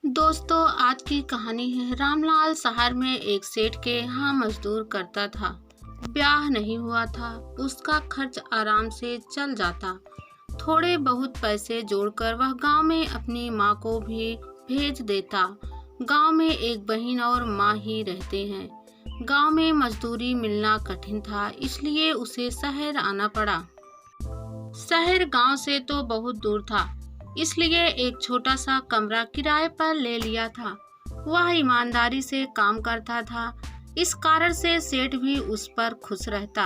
दोस्तों, आज की कहानी है। रामलाल शहर में एक सेठ के यहाँ मजदूर करता था। ब्याह नहीं हुआ था, उसका खर्च आराम से चल जाता। थोड़े बहुत पैसे जोड़कर वह गांव में अपनी माँ को भी भेज देता। गांव में एक बहन और माँ ही रहते हैं। गांव में मजदूरी मिलना कठिन था, इसलिए उसे शहर आना पड़ा। शहर गांव से तो बहुत दूर था, इसलिए एक छोटा सा कमरा किराए पर ले लिया था। वह ईमानदारी से काम करता था, इस कारण से सेठ भी उस पर खुश रहता।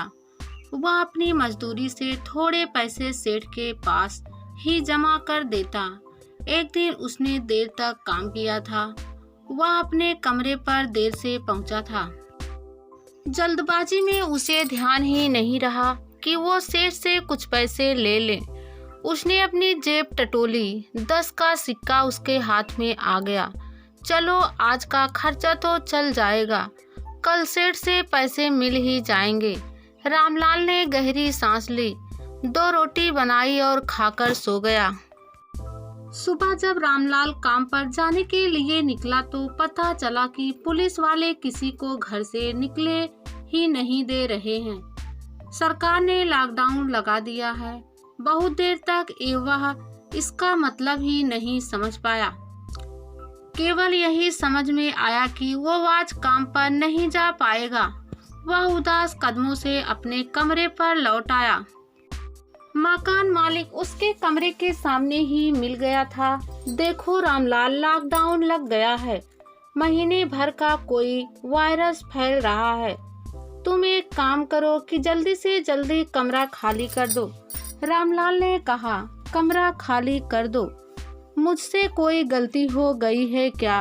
वह अपनी मजदूरी से थोड़े पैसे सेठ के पास ही जमा कर देता। एक दिन उसने देर तक काम किया था। वह अपने कमरे पर देर से पहुंचा था। जल्दबाजी में उसे ध्यान ही नहीं रहा कि वो सेठ से कुछ पैसे ले ले। उसने अपनी जेब टटोली, 10 का सिक्का उसके हाथ में आ गया। चलो, आज का खर्चा तो चल जाएगा, कल सेठ से पैसे मिल ही जाएंगे। रामलाल ने गहरी सांस ली, 2 रोटी बनाई और खाकर सो गया। सुबह जब रामलाल काम पर जाने के लिए निकला तो पता चला कि पुलिस वाले किसी को घर से निकले ही नहीं दे रहे हैं। सरकार ने लॉकडाउन लगा दिया है। बहुत देर तक वह इसका मतलब ही नहीं समझ पाया। केवल यही समझ में आया कि वो आज काम पर नहीं जा पाएगा। वह उदास कदमों से अपने कमरे पर लौट आया। मकान मालिक उसके कमरे के सामने ही मिल गया था। देखो रामलाल, लॉकडाउन लग गया है, महीने भर का कोई वायरस फैल रहा है। तुम एक काम करो कि जल्दी से जल्दी कमरा खाली कर दो। रामलाल ने कहा, कमरा खाली कर दो? मुझसे कोई गलती हो गई है क्या?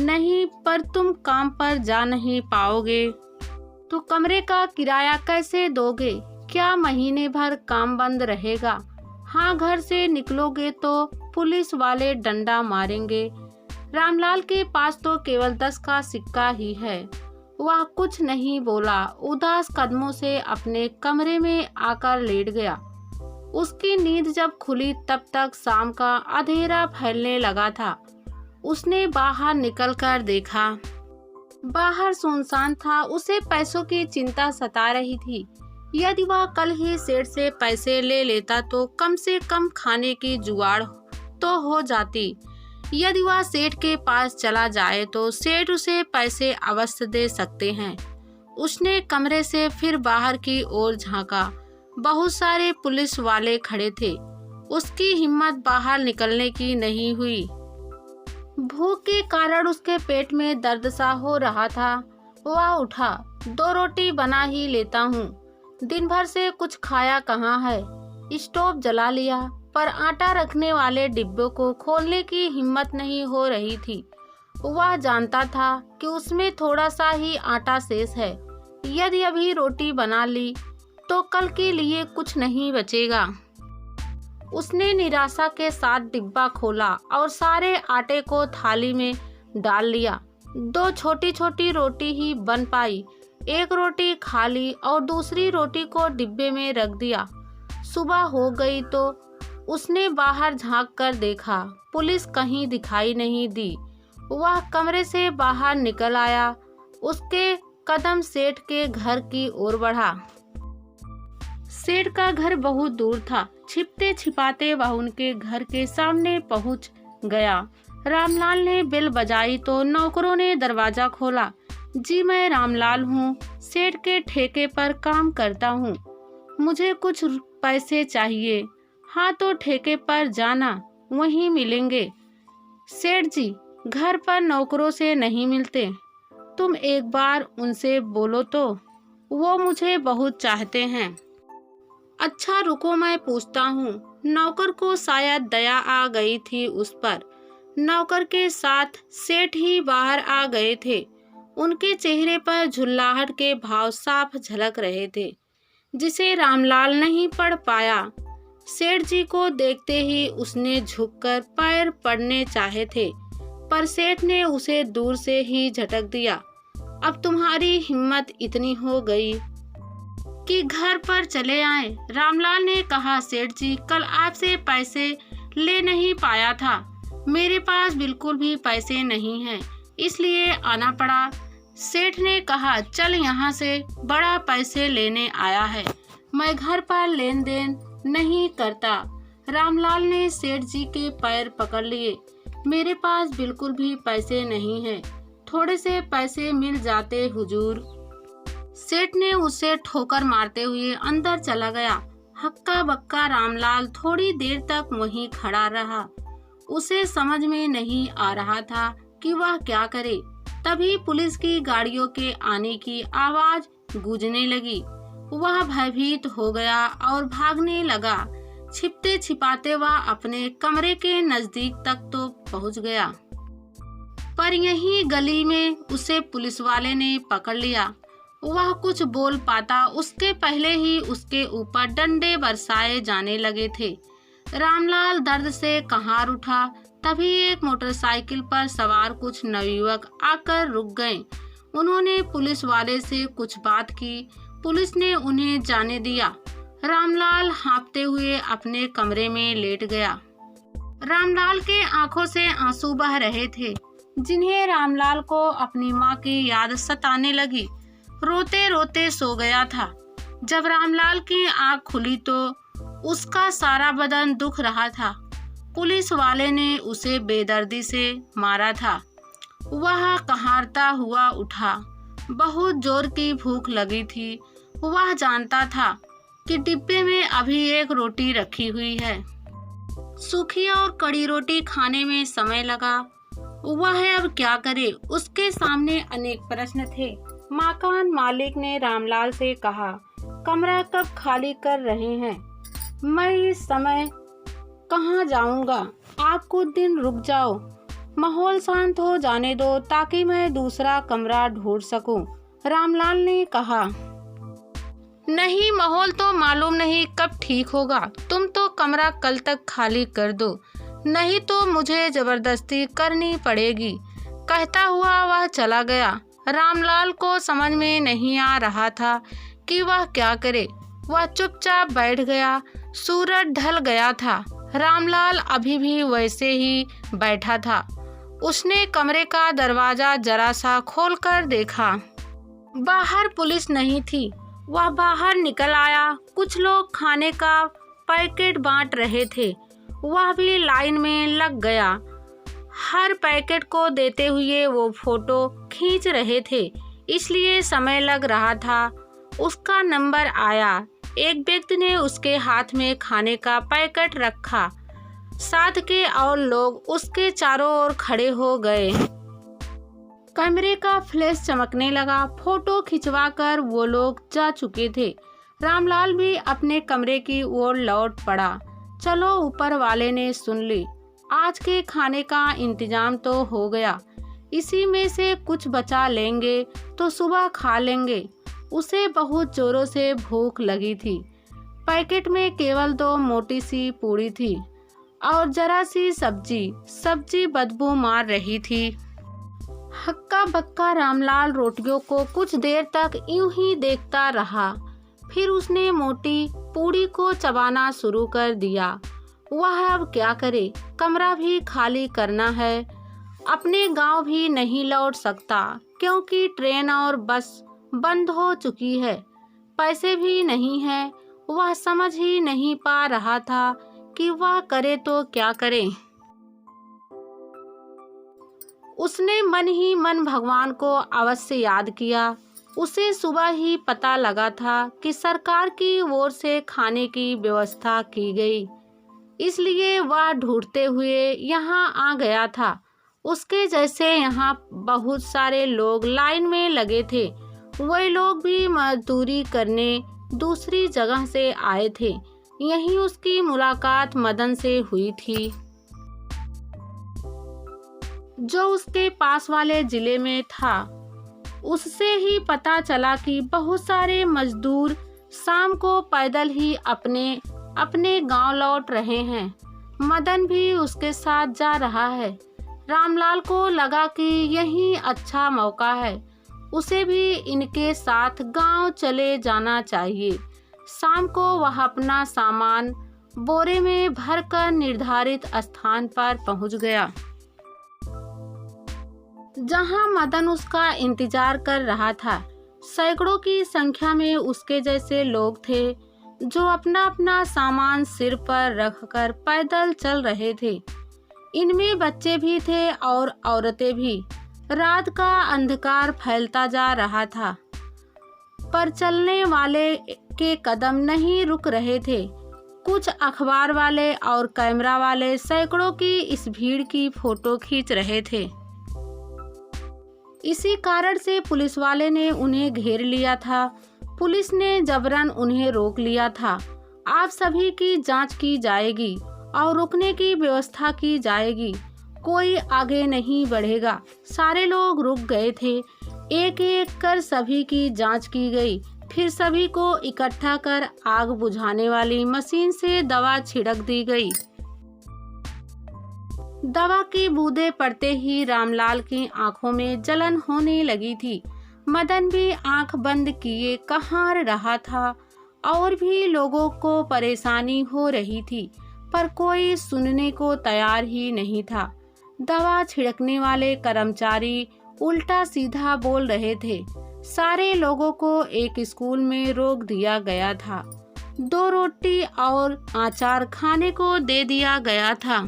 नहीं, पर तुम काम पर जा नहीं पाओगे तो कमरे का किराया कैसे दोगे? क्या महीने भर काम बंद रहेगा? हाँ, घर से निकलोगे तो पुलिस वाले डंडा मारेंगे। रामलाल के पास तो केवल 10 का सिक्का ही है। वह कुछ नहीं बोला, उदास कदमों से अपने कमरे में आकर लेट गया। उसकी नींद जब खुली तब तक शाम का अंधेरा फैलने लगा था। उसने बाहर निकलकर देखा, बाहर सुनसान था। उसे पैसों की चिंता सता रही थी। यदि वह कल ही सेठ से पैसे ले लेता तो कम से कम खाने की जुगाड़ तो हो जाती। यदि वह सेठ के पास चला जाए तो सेठ उसे पैसे अवश्य दे सकते हैं। उसने कमरे से फिर बाहर की ओर झांका। बहुत सारे पुलिस वाले खड़े थे। उसकी हिम्मत बाहर निकलने की नहीं हुई। भूख के कारण उसके पेट में दर्द सा हो रहा था। वह उठा, 2 रोटी बना ही लेता हूँ, दिन भर से कुछ खाया कहाँ है। स्टोव जला लिया, पर आटा रखने वाले डिब्बे को खोलने की हिम्मत नहीं हो रही थी। वह जानता था कि उसमें थोड़ा सा ही आटा शेष है। यदि अभी रोटी बना ली तो कल के लिए कुछ नहीं बचेगा। उसने निराशा के साथ डिब्बा खोला और सारे आटे को थाली में डाल लिया। 2 छोटी छोटी रोटी ही बन पाई। एक रोटी खा ली और दूसरी रोटी को डिब्बे में रख दिया। सुबह हो गई तो उसने बाहर झांक कर देखा, पुलिस कहीं दिखाई नहीं दी। वह कमरे से बाहर निकल आया। उसके कदम सेठ के घर की ओर बढ़ा। सेठ का घर बहुत दूर था। छिपते छिपाते वह उनके घर के सामने पहुंच गया। रामलाल ने बेल बजाई तो नौकरों ने दरवाजा खोला। जी, मैं रामलाल हूँ, सेठ के ठेके पर काम करता हूँ, मुझे कुछ पैसे चाहिए। हाँ, तो ठेके पर जाना, वहीं मिलेंगे। सेठ जी, घर पर नौकरों से नहीं मिलते, तुम एक बार उनसे बोलो तो, वो मुझे बहुत चाहते हैं। अच्छा रुको, मैं पूछता हूँ। नौकर को शायद दया आ गई थी उस पर। नौकर के साथ सेठ ही बाहर आ गए थे। उनके चेहरे पर झुल्लाहट के भाव साफ झलक रहे थे, जिसे रामलाल नहीं पढ़ पाया। सेठ जी को देखते ही उसने झुककर पैर पड़ने चाहे थे, पर सेठ ने उसे दूर से ही झटक दिया। अब तुम्हारी हिम्मत इतनी हो गई कि घर पर चले आए। रामलाल ने कहा, सेठ जी, कल आपसे पैसे ले नहीं पाया था, मेरे पास बिल्कुल भी पैसे नहीं हैं, इसलिए आना पड़ा। सेठ ने कहा, चल यहाँ से बड़ा पैसे लेने आया है, मैं घर पर लेन देन नहीं करता। रामलाल ने सेठ जी के पैर पकड़ लिए। मेरे पास बिल्कुल भी पैसे नहीं हैं, थोड़े से पैसे मिल जाते हुजूर। सेठ ने उसे ठोकर मारते हुए अंदर चला गया। हक्का बक्का रामलाल थोड़ी देर तक वहीं खड़ा रहा। उसे समझ में नहीं आ रहा था कि वह क्या करे। तभी पुलिस की गाड़ियों के आने की आवाज गूंजने लगी। वह भयभीत हो गया और भागने लगा। छिपते छिपाते वह अपने कमरे के नजदीक तक तो पहुंच गया, पर यहीं गली में उसे पुलिस वाले ने पकड़ लिया। वह कुछ बोल पाता उसके पहले ही उसके ऊपर डंडे बरसाए जाने लगे थे। रामलाल दर्द से कहार उठा। तभी एक मोटरसाइकिल पर सवार कुछ नवयुवक आकर रुक गए। उन्होंने पुलिस वाले से कुछ बात की। पुलिस ने उन्हें जाने दिया। रामलाल हाँफते हुए अपने कमरे में लेट गया। रामलाल के आंखों से आंसू बह रहे थे, जिन्हें रामलाल को अपनी माँ की याद सताने लगी। रोते रोते सो गया था। जब रामलाल की आंख खुली तो उसका सारा बदन दुख रहा था। पुलिस वाले ने उसे बेदर्दी से मारा था। वह कहारता हुआ उठा। बहुत जोर की भूख लगी थी। वह जानता था कि डिब्बे में अभी एक रोटी रखी हुई है। सूखी और कड़ी रोटी खाने में समय लगा। वह अब क्या करे? उसके सामने अनेक प्रश्न थे। मकान मालिक ने रामलाल से कहा, कमरा कब खाली कर रहे हैं? मैं इस समय कहाँ जाऊंगा? आप कुछ दिन रुक जाओ, माहौल शांत हो जाने दो ताकि मैं दूसरा कमरा ढूंढ सकूं। रामलाल ने कहा, नहीं, माहौल तो मालूम नहीं कब ठीक होगा। तुम तो कमरा कल तक खाली कर दो, नहीं तो मुझे जबरदस्ती करनी पड़ेगी। कहता हुआ वह चला गया। रामलाल को समझ में नहीं आ रहा था कि वह क्या करे। वह चुपचाप बैठ गया। सूरज ढल गया था। रामलाल अभी भी वैसे ही बैठा था। उसने कमरे का दरवाजा जरा सा खोलकर देखा। बाहर पुलिस नहीं थी। वह बाहर निकल आया। कुछ लोग खाने का पैकेट बांट रहे थे। वह भी लाइन में लग गया। हर पैकेट को देते हुए वो फोटो खींच रहे थे, इसलिए समय लग रहा था। उसका नंबर आया। एक व्यक्ति ने उसके हाथ में खाने का पैकेट रखा। साथ के और लोग उसके चारों ओर खड़े हो गए। कैमरे का फ्लैश चमकने लगा। फोटो खिंचवाकर वो लोग जा चुके थे। रामलाल भी अपने कमरे की ओर लौट पड़ा। चलो, ऊपर वाले ने सुन ली। आज के खाने का इंतजाम तो हो गया। इसी में से कुछ बचा लेंगे तो सुबह खा लेंगे। उसे बहुत जोरों से भूख लगी थी। पैकेट में केवल 2 मोटी सी पूड़ी थी और जरा सी सब्जी बदबू मार रही थी। हक्का बक्का रामलाल रोटियों को कुछ देर तक यूं ही देखता रहा। फिर उसने मोटी पूड़ी को चबाना शुरू कर दिया। वह अब क्या करे? कमरा भी खाली करना है। अपने गांव भी नहीं लौट सकता क्योंकि ट्रेन और बस बंद हो चुकी है। पैसे भी नहीं हैं। वह समझ ही नहीं पा रहा था कि वह करे तो क्या करे। उसने मन ही मन भगवान को अवश्य याद किया। उसे सुबह ही पता लगा था कि सरकार की ओर से खाने की व्यवस्था की गई, इसलिए वह ढूंढते हुए यहाँ आ गया था। उसके जैसे यहाँ बहुत सारे लोग लाइन में लगे थे। वही लोग भी मजदूरी करने दूसरी जगह से आए थे। यहीं उसकी मुलाकात मदन से हुई थी, जो उसके पास वाले जिले में था। उससे ही पता चला कि बहुत सारे मजदूर शाम को पैदल ही अपने गांव लौट रहे हैं। मदन भी उसके साथ जा रहा है। रामलाल को लगा कि यही अच्छा मौका है। उसे भी इनके साथ गांव चले जाना चाहिए। शाम को वह अपना सामान बोरे में भरकर निर्धारित स्थान पर पहुंच गया, जहां मदन उसका इंतजार कर रहा था। सैकड़ों की संख्या में उसके जैसे लोग थे जो अपना अपना सामान सिर पर रखकर पैदल चल रहे थे। इनमें बच्चे भी थे और औरतें भी। रात का अंधकार फैलता जा रहा था, पर चलने वाले के कदम नहीं रुक रहे थे। कुछ अखबार वाले और कैमरा वाले सैकड़ों की इस भीड़ की फोटो खींच रहे थे। इसी कारण से पुलिस वाले ने उन्हें घेर लिया था। पुलिस ने जबरन उन्हें रोक लिया था। आप सभी की जांच की जाएगी और रुकने की व्यवस्था की जाएगी। कोई आगे नहीं बढ़ेगा। सारे लोग रुक गए थे। एक एक कर सभी की जांच की गई। फिर सभी को इकट्ठा कर आग बुझाने वाली मशीन से दवा छिड़क दी गई। दवा की बूंदें पड़ते ही रामलाल की आंखों में जलन होने लगी थी। मदन भी आंख बंद किए कहाँ रहा था और भी लोगों को परेशानी हो रही थी, पर कोई सुनने को तैयार ही नहीं था। दवा छिड़कने वाले कर्मचारी उल्टा सीधा बोल रहे थे। सारे लोगों को एक स्कूल में रोक दिया गया था। 2 रोटी और अचार खाने को दे दिया गया था।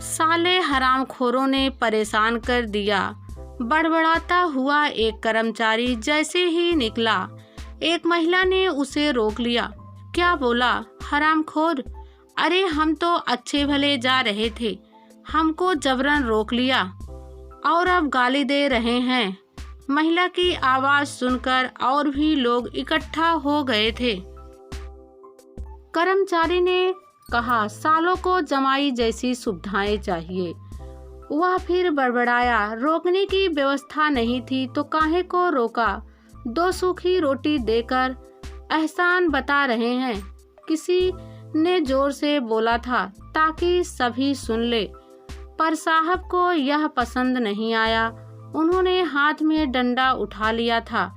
साले हरामखोरों ने परेशान कर दिया। बड़बड़ाता हुआ एक कर्मचारी जैसे ही निकला, एक महिला ने उसे रोक लिया। क्या बोला? हरामखोर! अरे हम तो अच्छे भले जा रहे थे, हमको जबरन रोक लिया और अब गाली दे रहे हैं। महिला की आवाज सुनकर और भी लोग इकट्ठा हो गए थे। कर्मचारी ने कहा, सालों को जमाई जैसी सुविधाएं चाहिए। वह फिर बड़बड़ाया, रोकने की व्यवस्था नहीं थी तो काहे को रोका? 2 सूखी रोटी देकर एहसान बता रहे हैं, किसी ने जोर से बोला था ताकि सभी सुन ले। पर साहब को यह पसंद नहीं आया। उन्होंने हाथ में डंडा उठा लिया था।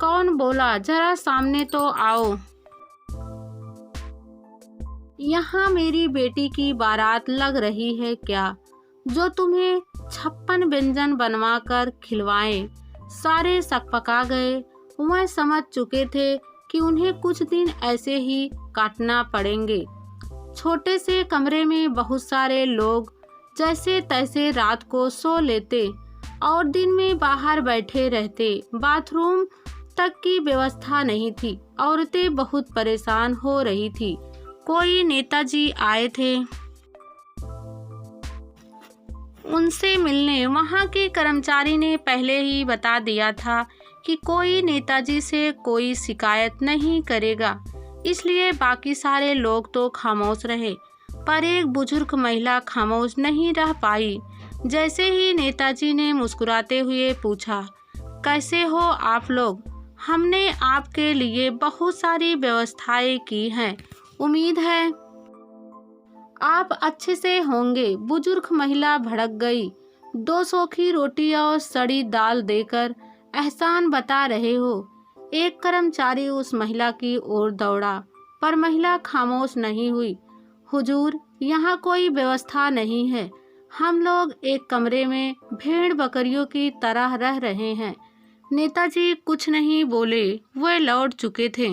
कौन बोला? जरा सामने तो आओ। यहाँ मेरी बेटी की बारात लग रही है क्या, जो तुम्हें 56 व्यंजन बनवा कर खिलवाएं? सारे सकपका गए। वह समझ चुके थे कि उन्हें कुछ दिन ऐसे ही काटना पड़ेंगे। छोटे से कमरे में बहुत सारे लोग जैसे तैसे रात को सो लेते और दिन में बाहर बैठे रहते। बाथरूम तक की व्यवस्था नहीं थी। औरतें बहुत परेशान हो रही थी। कोई नेताजी आए थे उनसे मिलने। वहां के कर्मचारी ने पहले ही बता दिया था कि कोई नेताजी से कोई शिकायत नहीं करेगा, इसलिए बाकी सारे लोग तो खामोश रहे। पर एक बुजुर्ग महिला खामोश नहीं रह पाई। जैसे ही नेताजी ने मुस्कुराते हुए पूछा, कैसे हो आप लोग? हमने आपके लिए बहुत सारी व्यवस्थाएं की हैं, उम्मीद है आप अच्छे से होंगे। बुजुर्ग महिला भड़क गई। 2 सूखी रोटी और सड़ी दाल देकर एहसान बता रहे हो। एक कर्मचारी उस महिला की ओर दौड़ा, पर महिला खामोश नहीं हुई। हुजूर, यहाँ कोई व्यवस्था नहीं है। हम लोग एक कमरे में भेड़ बकरियों की तरह रह रहे हैं। नेताजी कुछ नहीं बोले, वे लौट चुके थे।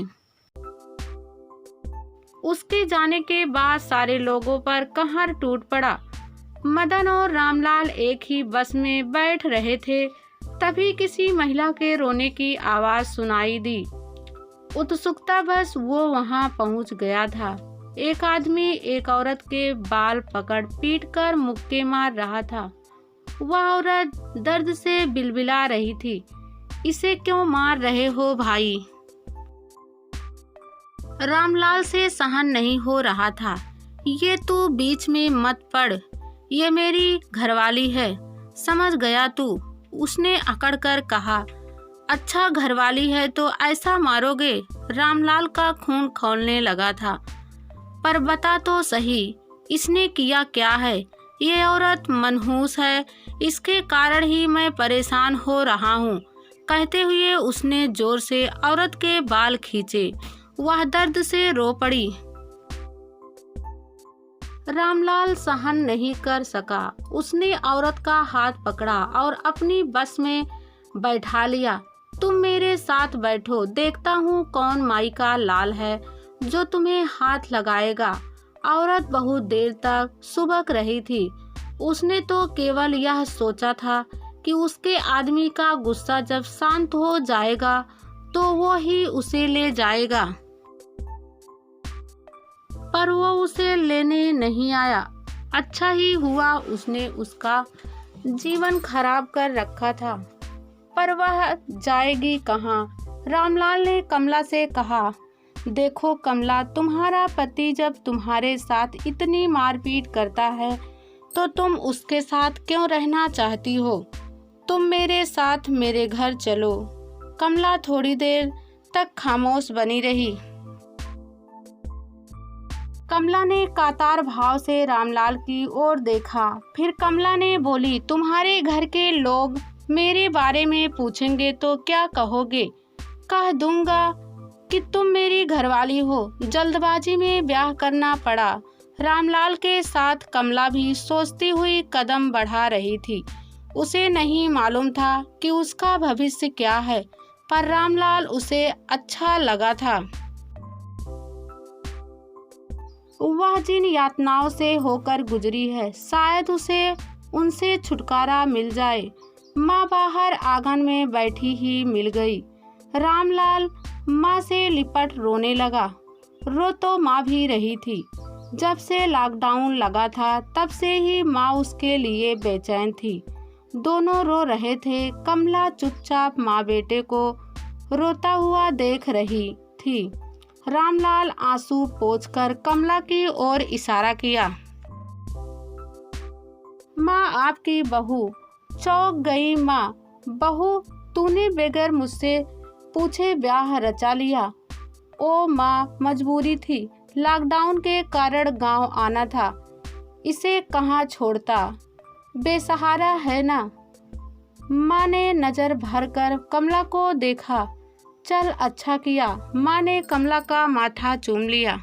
उसके जाने के बाद सारे लोगों पर कहर टूट पड़ा। मदन और रामलाल एक ही बस में बैठ रहे थे, तभी किसी महिला के रोने की आवाज सुनाई दी। उत्सुकता बस वो वहां पहुंच गया था। एक आदमी एक औरत के बाल पकड़ पीट कर मुक्के मार रहा था। वह औरत दर्द से बिलबिला रही थी। इसे क्यों मार रहे हो भाई? रामलाल से सहन नहीं हो रहा था। ये तू बीच में मत पड़, ये मेरी घरवाली है, समझ गया तू? उसने अकड़ कर कहा। अच्छा, घरवाली है तो ऐसा मारोगे? रामलाल का खून खौलने लगा था। पर बता तो सही, इसने किया क्या है? ये औरत मनहूस है, इसके कारण ही मैं परेशान हो रहा हूँ। कहते हुए उसने जोर से औरत के बाल खींचे। वह दर्द से रो पड़ी। रामलाल सहन नहीं कर सका। उसने औरत का हाथ पकड़ा और अपनी बस में बैठा लिया। तुम मेरे साथ बैठो, देखता हूँ कौन माई का लाल है जो तुम्हें हाथ लगाएगा। औरत बहुत देर तक सुबक रही थी। उसने तो केवल यह सोचा था कि उसके आदमी का गुस्सा जब शांत हो जाएगा तो वो ही उसे ले जाएगा, पर वो उसे लेने नहीं आया। अच्छा ही हुआ, उसने उसका जीवन खराब कर रखा था, पर वह जाएगी कहाँ। रामलाल ने कमला से कहा, देखो कमला, तुम्हारा पति जब तुम्हारे साथ इतनी मारपीट करता है तो तुम उसके साथ क्यों रहना चाहती हो? तुम मेरे साथ मेरे घर चलो। कमला थोड़ी देर तक खामोश बनी रही। कमला ने कातर भाव से रामलाल की ओर देखा। फिर कमला ने बोली, तुम्हारे घर के लोग मेरे बारे में पूछेंगे तो क्या कहोगे? कह दूंगा कि तुम मेरी घरवाली हो। जल्दबाजी में ब्याह करना पड़ा। रामलाल के साथ कमला भी सोचती हुई कदम बढ़ा रही थी। उसे नहीं मालूम था कि उसका भविष्य क्या है, पर रामलाल उसे अच्छा लगा था। वह जिन यातनाओं से होकर गुजरी है, शायद उसे उनसे छुटकारा मिल जाए। माँ बाहर आंगन में बैठी ही मिल गई। रामलाल माँ से लिपट रोने लगा। रो तो माँ भी रही थी। जब से लॉकडाउन लगा था तब से ही माँ उसके लिए बेचैन थी। दोनों रो रहे थे। कमला चुपचाप माँ बेटे को रोता हुआ देख रही थी। रामलाल आंसू पोंछकर कमला की ओर इशारा किया। माँ आपकी बहू। चौंक गई माँ। बहू, तूने बगैर मुझसे पूछे ब्याह रचा लिया? ओ माँ, मजबूरी थी। लॉकडाउन के कारण गांव आना था। इसे कहाँ छोड़ता, बेसहारा है ना। माँ ने नजर भरकर कमला को देखा। चल, अच्छा किया। माँ ने कमला का माथा चूम लिया।